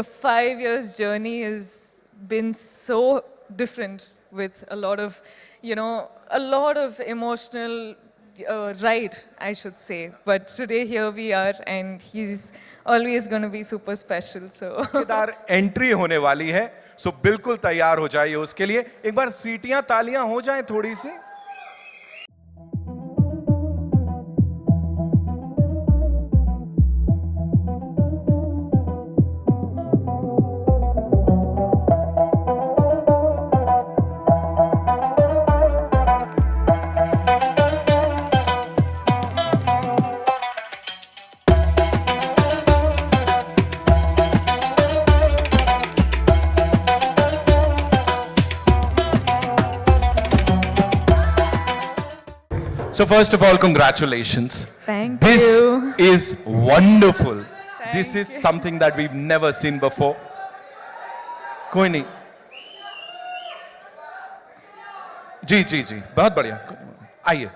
The 5 years journey has been so different with a lot of, a lot of emotional ride, I should say. But today here we are, and he's always going to be super special. So Kedar entry होने वाली है, सो बिल्कुल तैयार हो जाइए उसके लिए। एक बार सीटियां तालियां हो जाएं थोड़ी सी। So first of all, congratulations. Thank This you. is wonderful. This Thank is you. something that we've never seen before. कोई नहीं। जी जी जी, बहुत बढ़िया। आइए,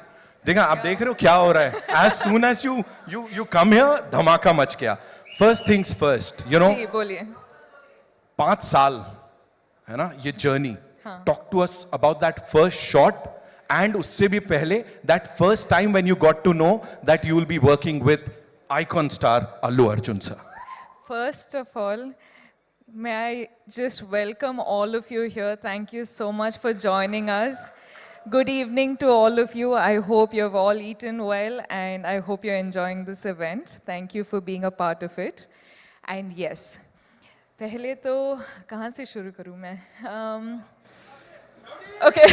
देखा आप देख रहे हो क्या हो रहा है? As soon as you come here, धमाका मच गया। First things first, जी बोलिए। 5 साल है ना ये journey. Talk to us about that first shot. And उससे भी पहले that first time when you got to know that you will be working with icon star Allu Arjun sir. First of all, may I just welcome all of you here. Thank you so much for joining us. Good evening to all of you. I hope you've all eaten well, and I hope you're enjoying this event. Thank you for being a part of it. And yes, पहले तो कहाँ से शुरू करूँ मैं? Okay.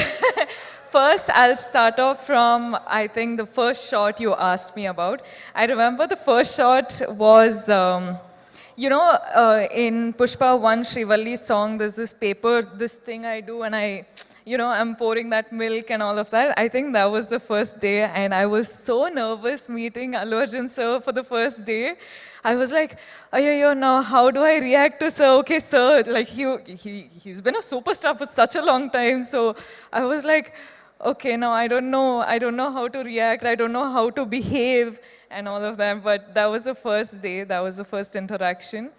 First, I'll start off from, I think, the first shot you asked me about. I remember the first shot was, in Pushpa 1, Srivalli's song, there's this paper, this thing I do, and I'm pouring that milk and all of that. I think that was the first day, and I was so nervous meeting Allu Arjun sir for the first day. I was like, yo, now how do I react to sir? Okay, sir, like he's been a superstar for such a long time, so I was like, okay, now I don't know how to react, I don't know how to behave and all of that, but that was the first day, that was the first interaction.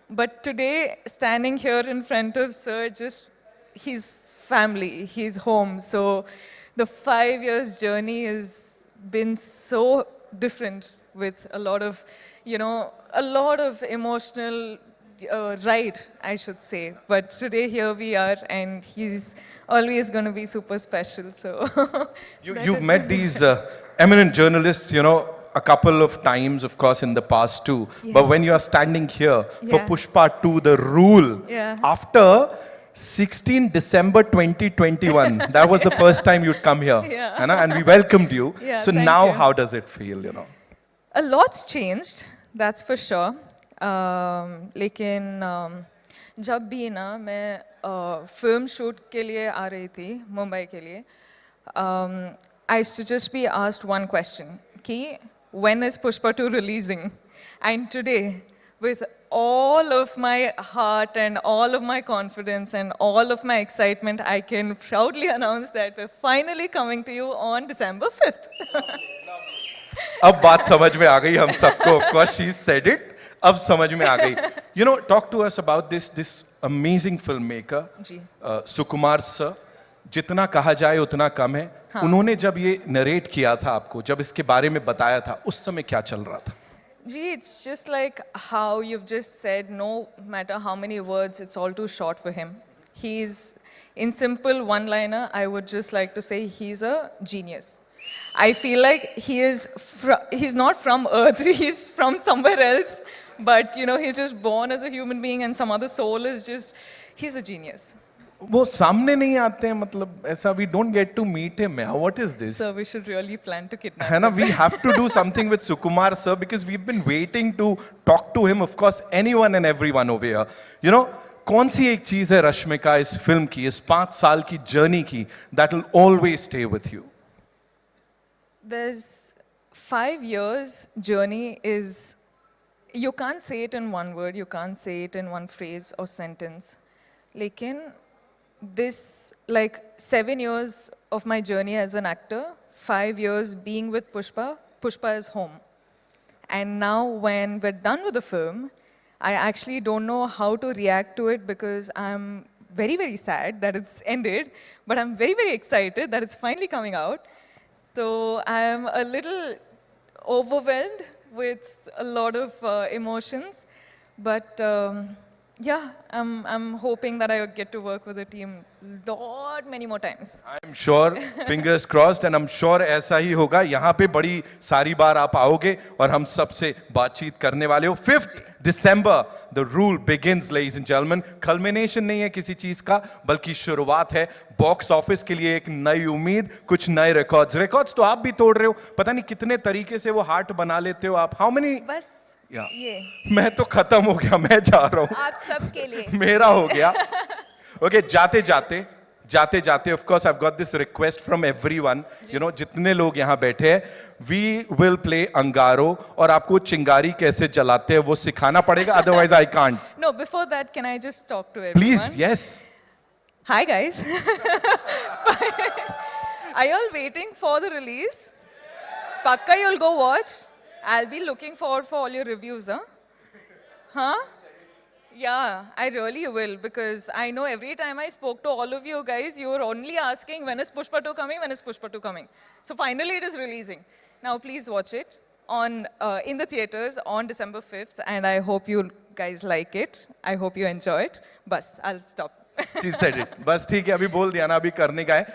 But today, standing here in front of sir, just his family, his home, so the 5 years journey has been so different with a lot of, a lot of emotional ride, I should say. But today here we are, and he's always going to be super special. So You've met these eminent journalists, a couple of times, of course, in the past too. But Yes. when you are standing here for Yeah. Pushpa 2, The Rule, Yeah. after 16 December 2021, that was the first time you'd come here. Yeah. है ना? And we welcomed you. Yeah, So thank now you. how does it feel, A lot's changed, that's for sure. लेकिन जब भी ना मैं film shoot के लिए आ रही थी मुंबई के लिए, I used to just be asked one question, कि when is Pushpa 2 releasing? And today, with all of my heart and all of my confidence and all of my excitement, I can proudly announce that we're finally coming to you on December 5th. अब बात समझ में आ गई हम सबको. Of course, she said it. अब समझ में आ गई. Talk to us about this amazing filmmaker, ji. Sukumar sir. जितना कहा जाए उतना कम है. उन्होंने जब ये नरेट किया था आपको, जब इसके बारे में बताया था, उस समय क्या चल रहा था? Gee, it's just like how you've just said, no matter how many words, it's all too short for him. He's, in simple one-liner, I would just like to say he's a genius. I feel like he's not from Earth, he's from somewhere else, but he's just born as a human being and some other soul is just, he's a genius. वो सामने नहीं आते हैं, मतलब ऐसा we don't get to meet him. What is this? So we should really plan to kidnap है ना? him. We have to do something with Sukumar sir because we've been waiting to talk to him. Of course, anyone and everyone over here. कौन सी एक चीज है रश्मिका इस film की, इस 5 साल की जर्नी की, that will always stay with you? There's 5 years journey is, you can't say it in one word, you can't say it in one phrase or sentence. Lekin, this, like 7 years of my journey as an actor, 5 years being with Pushpa, Pushpa is home. And now when we're done with the film, I actually don't know how to react to it because I'm very, very sad that it's ended, but I'm very, very excited that it's finally coming out. So I'm a little overwhelmed with a lot of emotions, but yeah, I'm hoping that I get to work with the team lot many more times. I'm sure, fingers crossed, and I'm sure ऐसा ही होगा. यहाँ पे बड़ी सारी बार आप आओगे और हम सबसे बातचीत करने वाले हो. 5th December, the rule begins, ladies and gentlemen. Culmination नहीं है किसी चीज का, बल्कि शुरुआत है. बॉक्स ऑफिस के लिए एक नई उम्मीद, कुछ नए रिकॉर्ड्स तो आप भी तोड़ रहे हो. पता नहीं कितने तरीके से वो हार्ट बना लेते हो आप. How many? बस Yeah. ये मैं तो खत्म हो गया, मैं जा रहा हूँ. आप सबके लिए. मेरा हो गया. ओके, जाते जाते of course I have got this request from everyone, you know, जितने लोग यहाँ बैठे हैं, वी विल प्ले अंगारो, और आपको चिंगारी कैसे जलाते हैं वो सिखाना पड़ेगा, otherwise I can't. No, before that, can I just talk to everyone? Please, yes. Hi guys. Are you all waiting for the release? Pakka you'll go watch. I'll be looking forward for all your reviews, huh? Huh? Yeah, I really will, because I know every time I spoke to all of you guys, you were only asking when is Pushpa 2 coming, when is Pushpa 2 coming. So finally it is releasing. Now please watch it on in the theaters on December 5th, and I hope you guys like it. I hope you enjoy it. Bas, I'll stop. She said it. बस ठीक है, अभी बोल दिया ना, अभी करने का है.